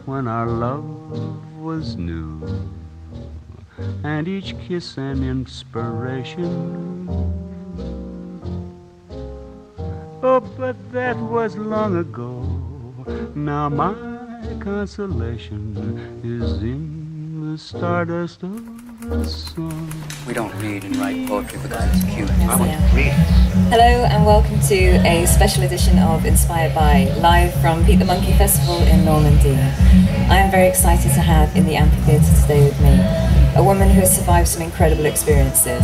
when our love was new, and each kiss an inspiration. Oh, but that was long ago. Now my consolation is in the stardust of the sun. We don't read and write poetry because it's cute. I want to read. Hello and welcome to a special edition of Inspired By, live from Pete the Monkey Festival in Normandy. I am very excited to have in the amphitheatre today with me a woman who has survived some incredible experiences.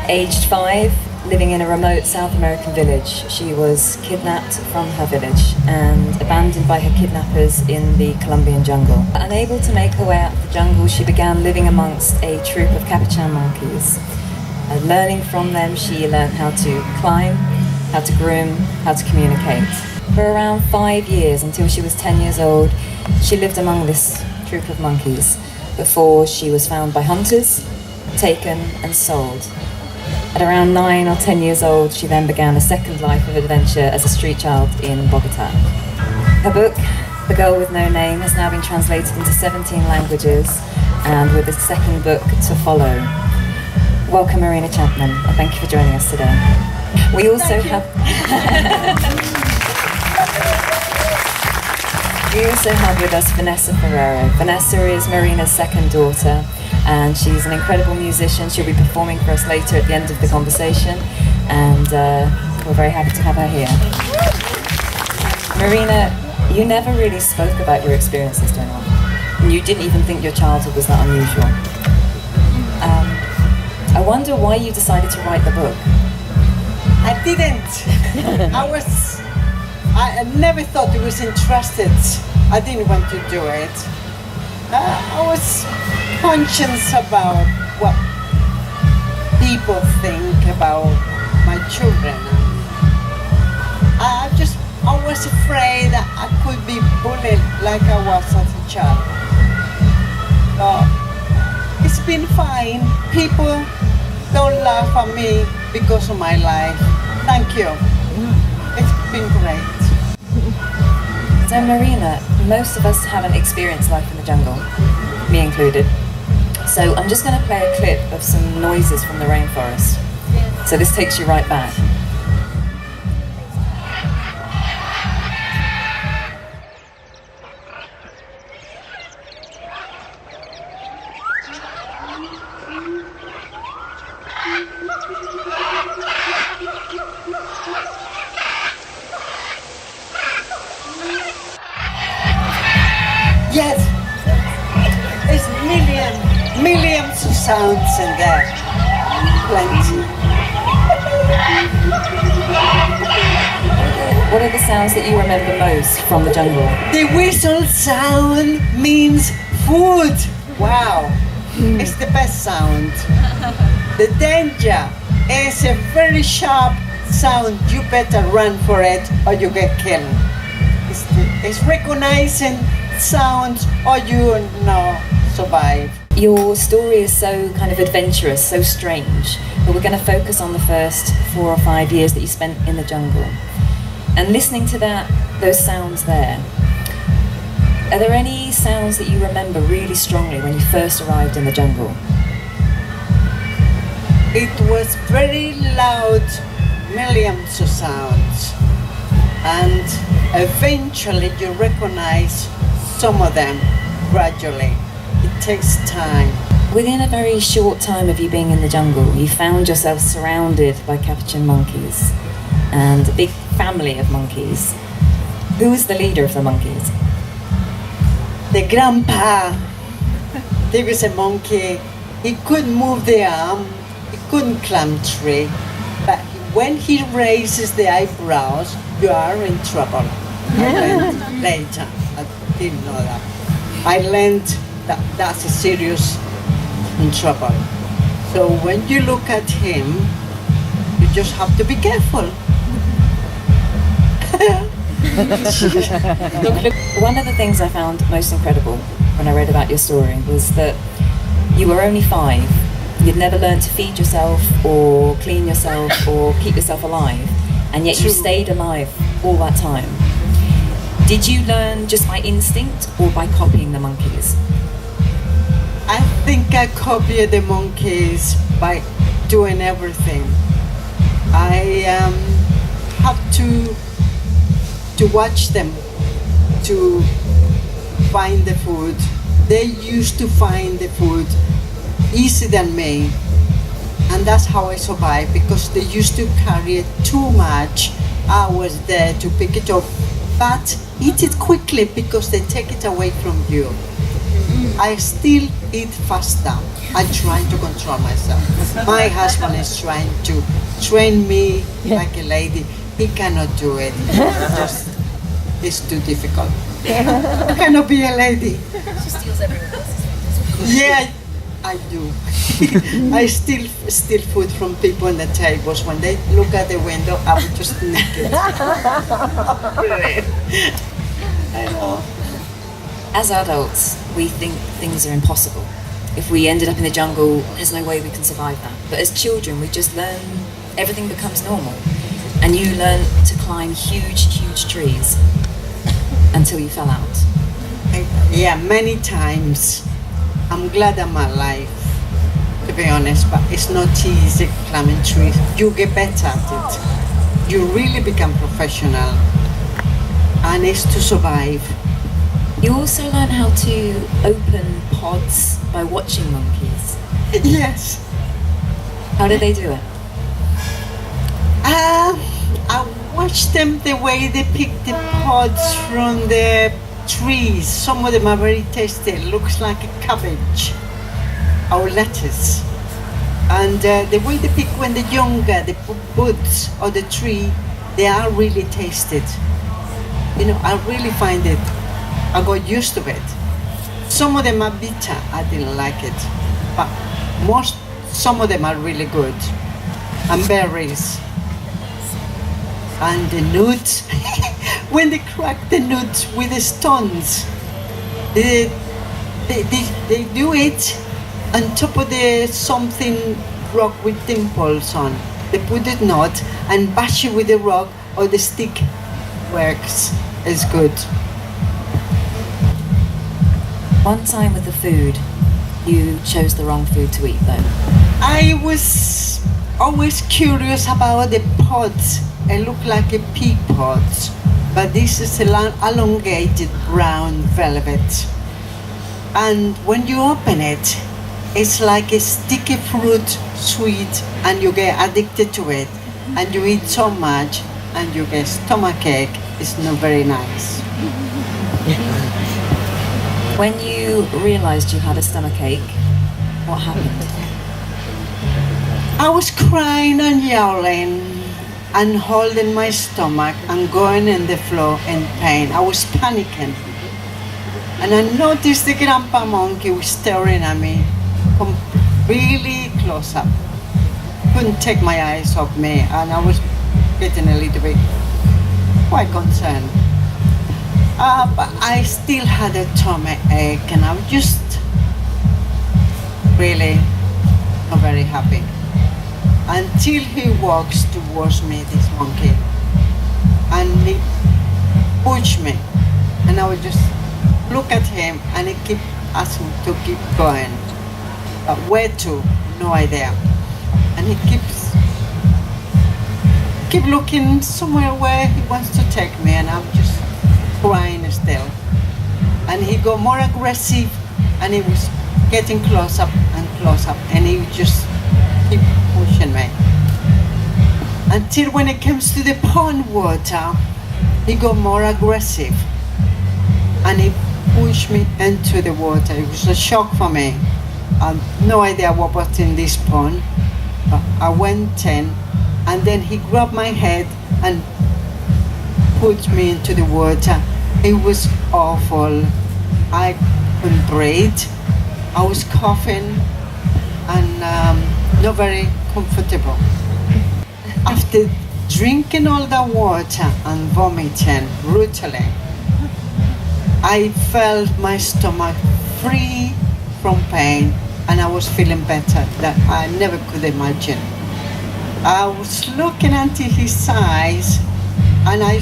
Aged 5, living in a remote South American village, she was kidnapped from her village and abandoned by her kidnappers in the Colombian jungle. Unable to make her way out of the jungle, she began living amongst a troop of capuchin monkeys. Learning from them, she learned how to climb, how to groom, how to communicate. For around 5 years, until she was 10 years old, she lived among this troop of monkeys before she was found by hunters, taken and sold. At around 9 or 10 years old, she then began a second life of adventure as a street child in Bogota. Her book, The Girl With No Name, has now been translated into 17 languages, and with a second book to follow. Welcome, Marina Chapman, and thank you for joining us today. We also have with us Vanessa Ferrero. Vanessa is Marina's second daughter, and she's an incredible musician. She'll be performing for us later at the end of the conversation, and we're very happy to have her here. Marina, you never really spoke about your experiences to anyone, and you didn't even think your childhood was that unusual. I wonder why you decided to write the book. I didn't. I never thought it was interested. I didn't want to do it. I was conscious about what people think about my children. I was afraid that I could be bullied like I was as a child. It's been fine. People don't laugh at me because of my life. Thank you. It's been great. So Marina, most of us haven't experienced life in the jungle, me included. So I'm just going to play a clip of some noises from the rainforest. So this takes you right back. Yes, there's millions of sounds in there. Plenty. What are the sounds that you remember most from the jungle? The whistle sound means food. Wow, it's the best sound. The danger is a very sharp sound. You better run for it or you get killed. It's recognizing sounds or you survive. Your story is so kind of adventurous, so strange, but we're going to focus on the first 4 or 5 years that you spent in the jungle. And listening to those sounds there, are there any sounds that you remember really strongly when you first arrived in the jungle? It was very loud, millions of sounds, and eventually you recognize some of them gradually. It takes time. Within a very short time of you being in the jungle, you found yourself surrounded by capuchin monkeys and a big family of monkeys. Who was the leader of the monkeys? The grandpa. There was a monkey. He couldn't move the arm. He couldn't climb tree. But when he raises the eyebrows, you are in trouble. I learned later. I didn't know that. I learned that that's a serious trouble. So when you look at him, you just have to be careful. One of the things I found most incredible when I read about your story was that you were only 5. You'd never learned to feed yourself or clean yourself or keep yourself alive, and yet you stayed alive all that time. Did you learn just by instinct or by copying the monkeys? I think I copied the monkeys by doing everything. I have to watch them to find the food. They used to find the food easier than me, and that's how I survived, because they used to carry it too much. I was there to pick it up, but eat it quickly because they take it away from you. I still eat faster. I try to control myself. My husband is trying to train me like a lady. He cannot do it. It's too difficult. I cannot be a lady. She steals everyone else's. Yeah, I do. I steal food from people on the tables. When they look at the window, I will just sneak it. I know. As adults, we think things are impossible. If we ended up in the jungle, there's no way we can survive that. But as children, we just learn, everything becomes normal. And you learn to climb huge, huge trees until you fell out. Yeah, many times. I'm glad I'm alive, to be honest, but it's not easy climbing trees. You get better at it. You really become professional. And it's to survive. You also learn how to open pods by watching monkeys. Yes. How do they do it? I watch them the way they pick the pods from the trees. Some of them are very tasty. It looks like a cabbage or lettuce. And the way they pick when they're younger, the buds of the tree, they are really tasted. You know, I really find it. I got used to it. Some of them are bitter. I didn't like it. But some of them are really good. And berries. And the nuts, when they crack the nuts with the stones, they do it on top of the something rock with dimples on. They put the nut and bash it with the rock, or the stick works. It's good. One time with the food, you chose the wrong food to eat though. I was always curious about the pods. It looked like a pea pod, but this is elongated brown velvet. And when you open it, it's like a sticky fruit, sweet, and you get addicted to it. And you eat so much, and you get stomach ache. It's not very nice. When you realised you had a stomach ache, what happened? I was crying and yelling and holding my stomach and going on the floor in pain. I was panicking. And I noticed the grandpa monkey was staring at me, really close up. Couldn't take my eyes off me, and I was getting a little bit quite concerned. But I still had a tummy ache, and I was just really not very happy. Until he walks towards me, this monkey, and he pushed me, and I would just look at him, and he keep asking to keep going. But where to? No idea. And he keep looking somewhere where he wants to take me, and I'm just crying still. And he got more aggressive, and he was getting close up, and he just keep pushing me. Until when it comes to the pond water, he got more aggressive, and he pushed me into the water. It was a shock for me. I had no idea what was in this pond, but I went in, and then he grabbed my head and put me into the water. It was awful. I couldn't breathe. I was coughing and not very comfortable. After drinking all the water and vomiting brutally, I felt my stomach free from pain, and I was feeling better that I never could imagine. I was looking into his eyes, and I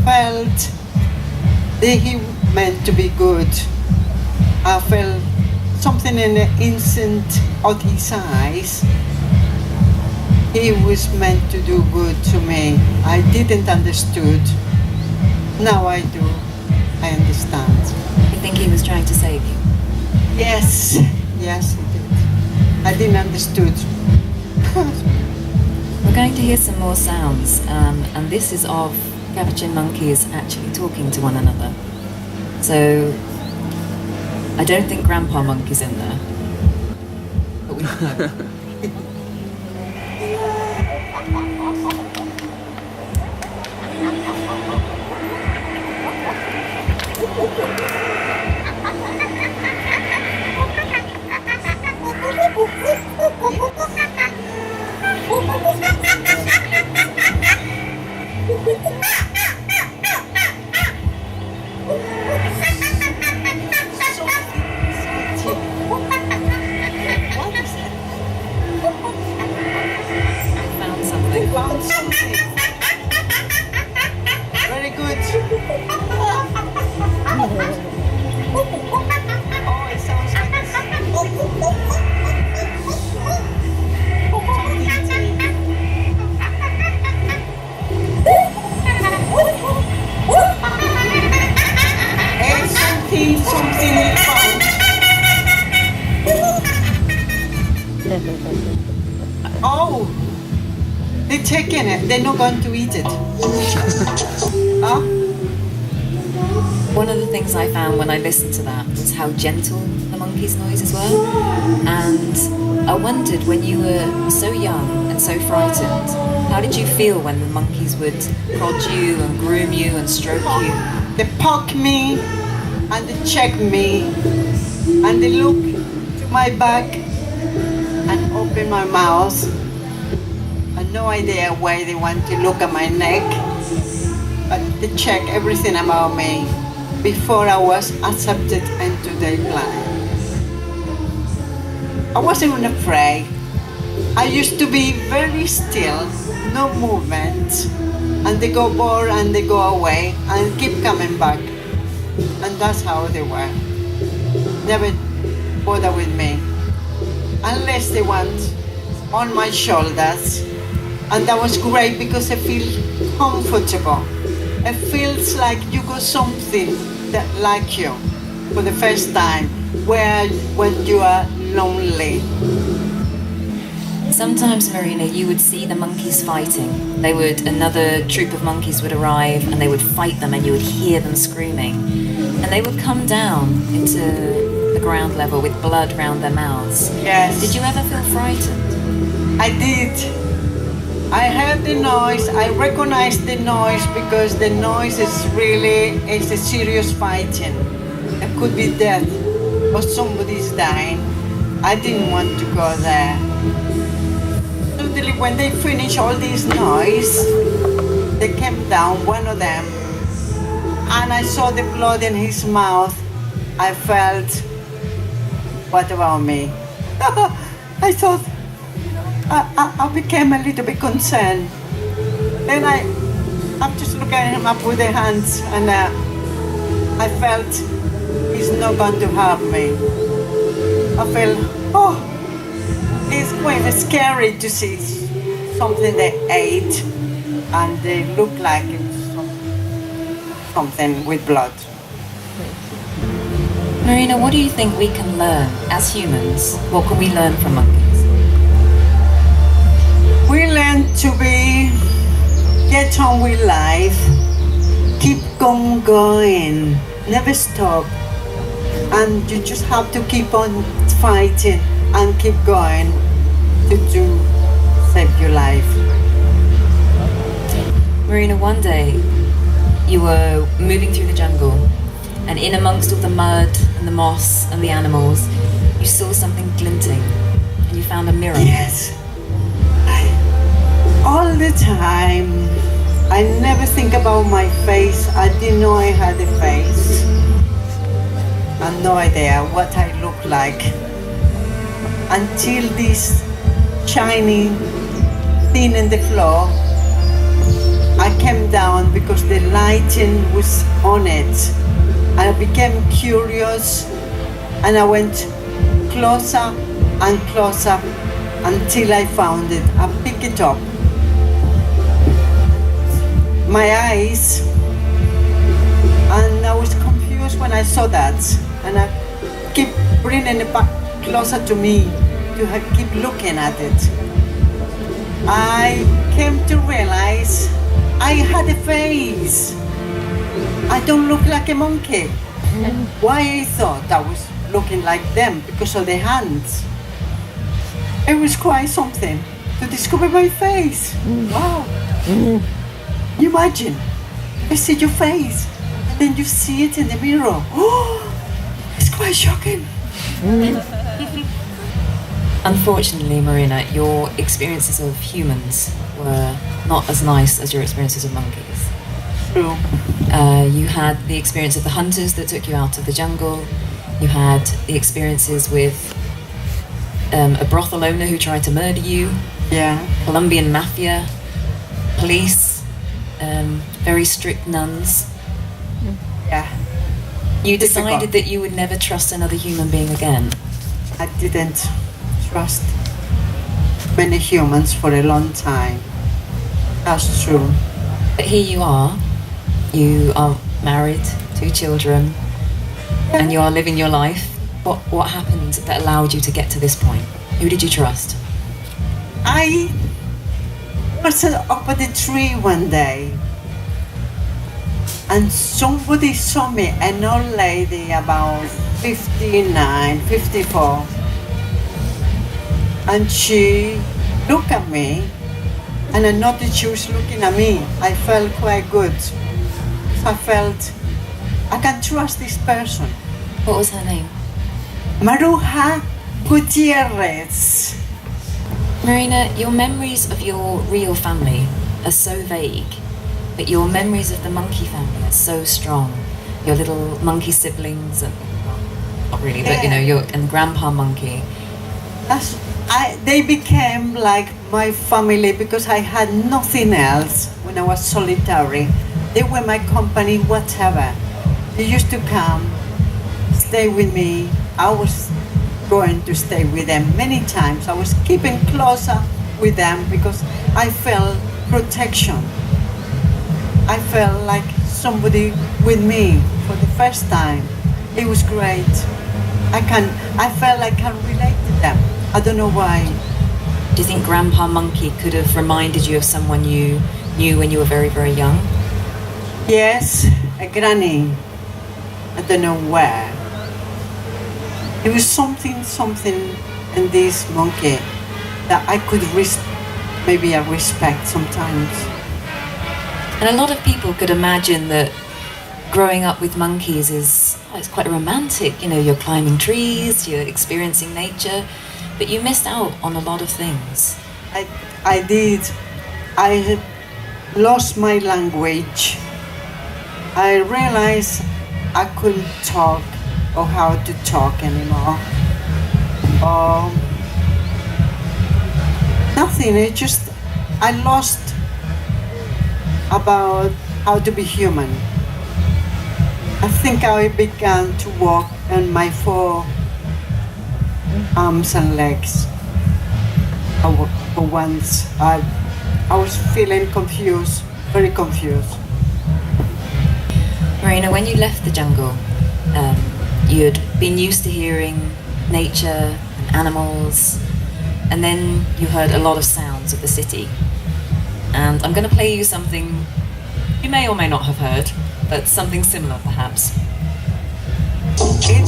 felt that he meant to be good. I felt something in the instant of his eyes. He was meant to do good to me. I didn't understood. Now I do. I understand. You think he was trying to save you? Yes, yes, he did. I didn't understood. We're going to hear some more sounds, and this is of capuchin monkeys actually talking to one another. So I don't think Grandpa Monkey's in there. But we don't know. Found something. Found something. Very good. Oh, it sounds like something he found. Oh, they're taking it. They're not going to eat it. Huh? One of the things I found when I listened to that was how gentle the monkeys' noises were. And I wondered, when you were so young and so frightened, how did you feel when the monkeys would prod you and groom you and stroke you? They poke me and they check me and they look to my back and open my mouth. I have no idea why they want to look at my neck, but they check everything about me before I was accepted into their plan. I wasn't even afraid. I used to be very still, no movement, and they go bored and they go away and keep coming back. And that's how they were. Never bother with me. Unless they went on my shoulders. And that was great because I feel comfortable. It feels like you got something that like you for the first time, where when you are lonely. Sometimes, Marina, you would see the monkeys fighting. Another troop of monkeys would arrive and they would fight them, and you would hear them screaming. And they would come down into the ground level with blood around their mouths. Yes. Did you ever feel frightened? I did. I heard the noise. I recognized the noise because the noise is a serious fighting. It could be death or somebody's dying. I didn't want to go there. Suddenly, when they finished all this noise, they came down, one of them, and I saw the blood in his mouth. I felt, what about me? I thought, I became a little bit concerned. Then I just looked at him up with the hands, and I felt he's not going to harm me. I felt, oh, it's quite scary to see something they ate, and they look like it's something with blood. Marina, what do you think we can learn as humans? What can we learn from monkeys? We learn to get on with life, keep on going, never stop, and you just have to keep on fighting and keep going to save your life. Marina, one day you were moving through the jungle, and in amongst all the mud and the moss and the animals, you saw something glinting, and you found a mirror. Yes. All the time, I never think about my face. I didn't know I had a face. I had no idea what I look like. Until this shiny thing in the floor, I came down because the lighting was on it. I became curious, and I went closer and closer until I found it. I picked it up. My eyes, and I was confused when I saw that, and I keep bringing it back closer to me to keep looking at it. I came to realize I had a face. I don't look like a monkey. Why I thought I was looking like them? Because of the hands. It was quite something to discover my face. Wow. You imagine, you see your face, and then you see it in the mirror. Oh, it's quite shocking. Unfortunately, Marina, your experiences of humans were not as nice as your experiences of monkeys. True. You had the experience of the hunters that took you out of the jungle. You had the experiences with a brothel owner who tried to murder you. Yeah. Colombian mafia, police, very strict nuns. Yeah. You Difficult. decided that you would never trust another human being again. I didn't trust many humans for a long time. That's true. But here you are. You are married, 2 children, and you are living your life. What happened that allowed you to get to this point? Who did you trust? I was up at the tree one day, and somebody saw me, an old lady about 59, 54, and she looked at me, and I noticed she was looking at me. I felt quite good. I felt I can trust this person. What was her name? Maruja Gutierrez. Marina, your memories of your real family are so vague, but your memories of the monkey family are so strong. Your little monkey siblings, and well, not really, but you know, your and Grandpa Monkey. They became like my family because I had nothing else when I was solitary. They were my company, whatever. They used to come, stay with me. I was going to stay with them many times. I was keeping closer with them because I felt protection. I felt like somebody with me for the first time. It was great. I felt like I can relate to them. I don't know why. Do you think Grandpa Monkey could have reminded you of someone you knew when you were very, very young? Yes, a granny. I don't know where. There was something in this monkey that I could maybe I respect sometimes. And a lot of people could imagine that growing up with monkeys it's quite romantic. You know, you're climbing trees, you're experiencing nature, but you missed out on a lot of things. I did. I lost my language. I realized I couldn't talk or how to talk anymore. Nothing. I lost about how to be human. I think I began to walk on my 4 arms and legs. For once, I was feeling confused, very confused. Marina, when you left the jungle, you'd been used to hearing nature and animals, and then you heard a lot of sounds of the city. And I'm going to play you something you may or may not have heard, but something similar perhaps. It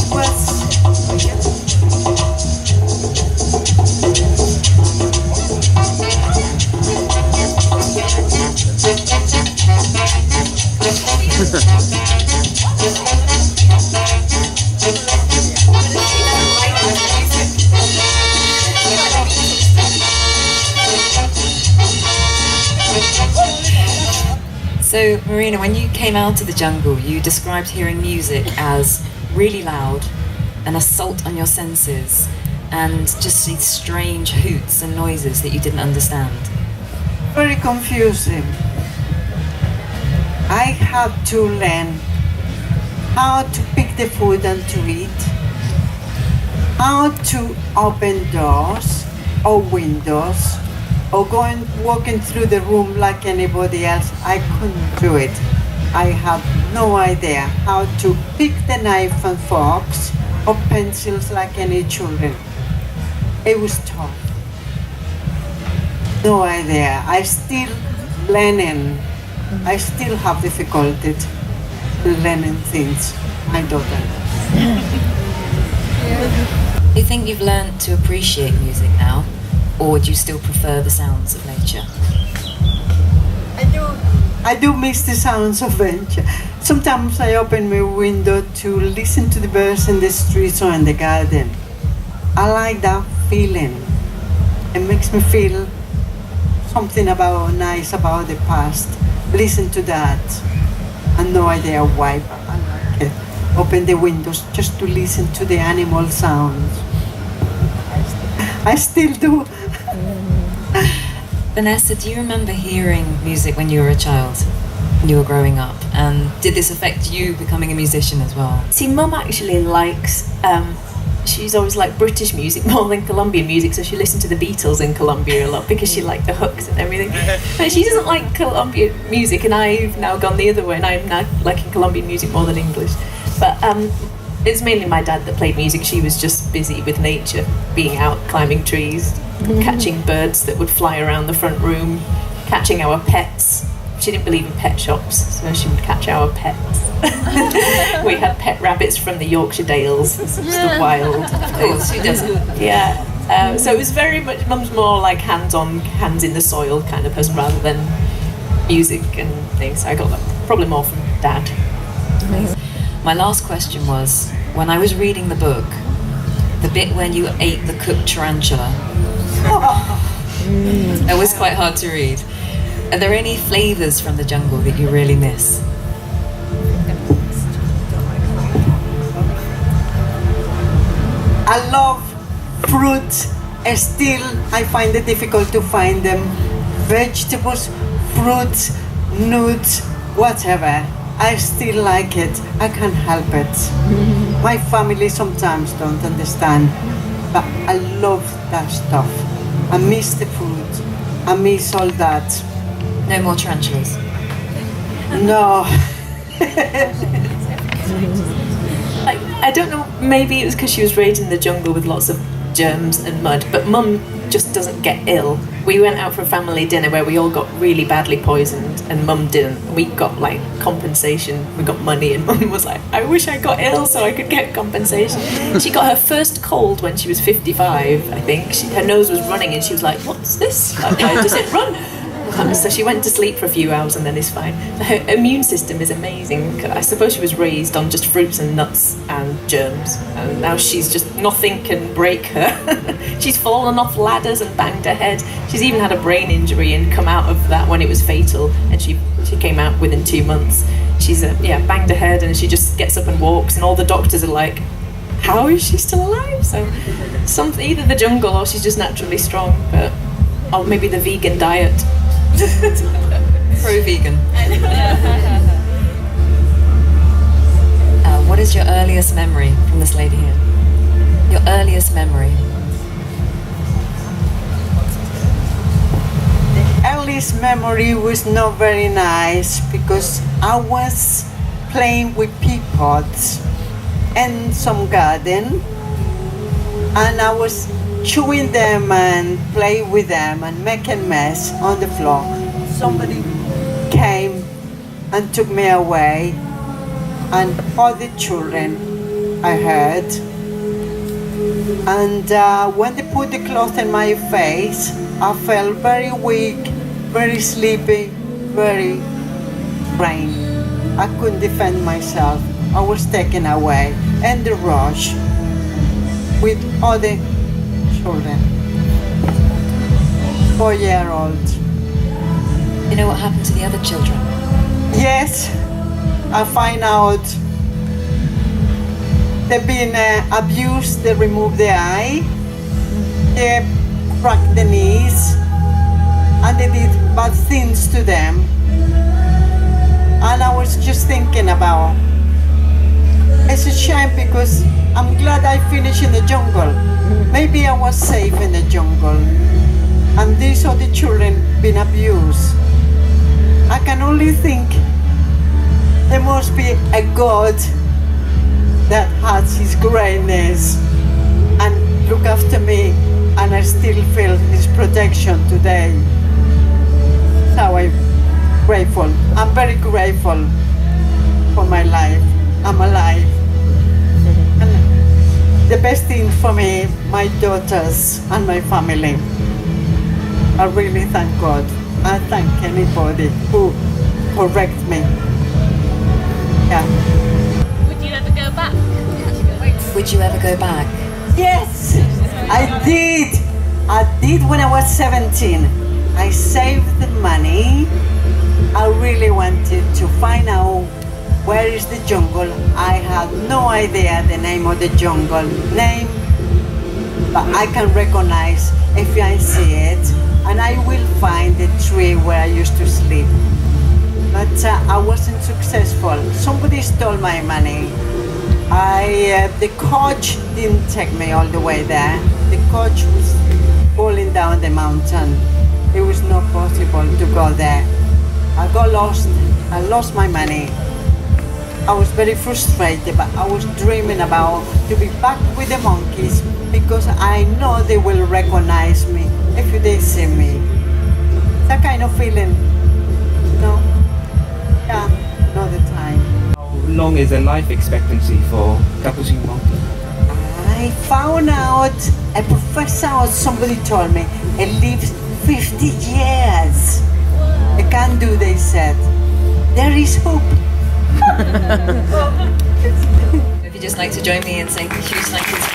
So, Marina, when you came out of the jungle, you described hearing music as really loud, an assault on your senses, and just these strange hoots and noises that you didn't understand. very confusing. I had to learn how to pick the food and to eat, how to open doors or windows, or going walking through the room like anybody else. I couldn't do it. I have no idea how to pick the knife and forks or pencils like any children. It was tough. No idea. I still learning. I still have difficulty learning things. My daughter. Do you think you've learned to appreciate music now, or do you still prefer the sounds of nature? I do miss the sounds of nature. Sometimes I open my window to listen to the birds in the streets or in the garden. I like that feeling. It makes me feel something nice about the past. Listen to that. I have no idea why, but I like it. Open the windows just to listen to the animal sounds. I still do. Vanessa, do you remember hearing music when you were a child, when you were growing up? And did this affect you becoming a musician as well? See, Mum actually likes, she's always liked British music more than Colombian music, so she listened to the Beatles in Colombia a lot because she liked the hooks and everything. But she doesn't like Colombian music, and I've now gone the other way, and I'm now liking Colombian music more than English. But it's mainly my dad that played music. She was just busy with nature, being out climbing trees, catching birds that would fly around the front room, catching our pets. She didn't believe in pet shops, so she would catch our pets. We had pet rabbits from the Yorkshire Dales. It's just the wild. Of course, who doesn't? Yeah. So it was very much, Mum's more like hands-on, hands in the soil kind of person rather than music and things. I got that probably more from Dad. Amazing. My last question was, when I was reading the book, the bit when you ate the cooked tarantula, it was quite hard to read. Are there any flavours from the jungle that you really miss? I love fruits. Still, I find it difficult to find them. Vegetables, fruits, nuts, whatever. I still like it. I can't help it. My family sometimes don't understand, but I love that stuff. I miss the fruit. I miss all that. No more tarantulas? No. Like, I don't know, maybe it was because she was raised in the jungle with lots of germs and mud, but Mum just doesn't get ill. We went out for a family dinner where we all got really badly poisoned and Mum didn't. We got like compensation, we got money, and Mum was like, I wish I got ill so I could get compensation. She got her first cold when she was 55, I think. Her nose was running and she was like, what's this? Like, why does it run? So she went to sleep for a few hours and then is fine. Her immune system is amazing. I suppose she was raised on just fruits and nuts and germs, and now she's just, nothing can break her. She's fallen off ladders and banged her head. She's even had a brain injury and come out of that when it was fatal, and she came out within 2 months. She's banged her head and she just gets up and walks, and all the doctors are like, how is she still alive? So either the jungle or she's just naturally strong, or maybe the vegan diet. Pro-vegan. What is your earliest memory from this lady here? Your earliest memory? The earliest memory was not very nice because I was playing with pea pods in some garden, and I was chewing them and playing with them and making mess on the floor. Somebody came and took me away, and all the children I heard. And when they put the cloth in my face, I felt very weak, very sleepy, very drained. I couldn't defend myself. I was taken away in the rush with other children. 4-year-old. You know what happened to the other children? Yes, I find out they've been abused. They removed the eye, they cracked the knees, and they did bad things to them. And I was just thinking about It's a shame because I'm glad I finished in the jungle. Maybe I was safe in the jungle. And these are the children being abused. I can only think there must be a God that has his greatness and look after me, and I still feel his protection today. So I'm grateful. I'm very grateful for my life. I'm alive. And the best thing for me, my daughters and my family. I really thank God. I thank anybody who correct me. Yeah. Would you ever go back? Would you ever go back? Yes, I did. I did when I was 17. I saved the money. I really wanted to find out where is the jungle. I had no idea the name of the jungle name, but I can recognize if I see it, and I will find the tree where I used to sleep. But I wasn't successful. Somebody stole my money. The coach didn't take me all the way there. The coach was falling down the mountain. It was not possible to go there. I got lost. I lost my money. I was very frustrated, but I was dreaming about to be back with the monkeys because I know they will recognize me if they see me. That kind of feeling, no? Yeah, not the time. How long is the life expectancy for capuchin monkey? I found out, a professor or somebody told me, it lives 50 years. It can do, they said. There is hope. If you'd just like to join me in saying a huge thank you to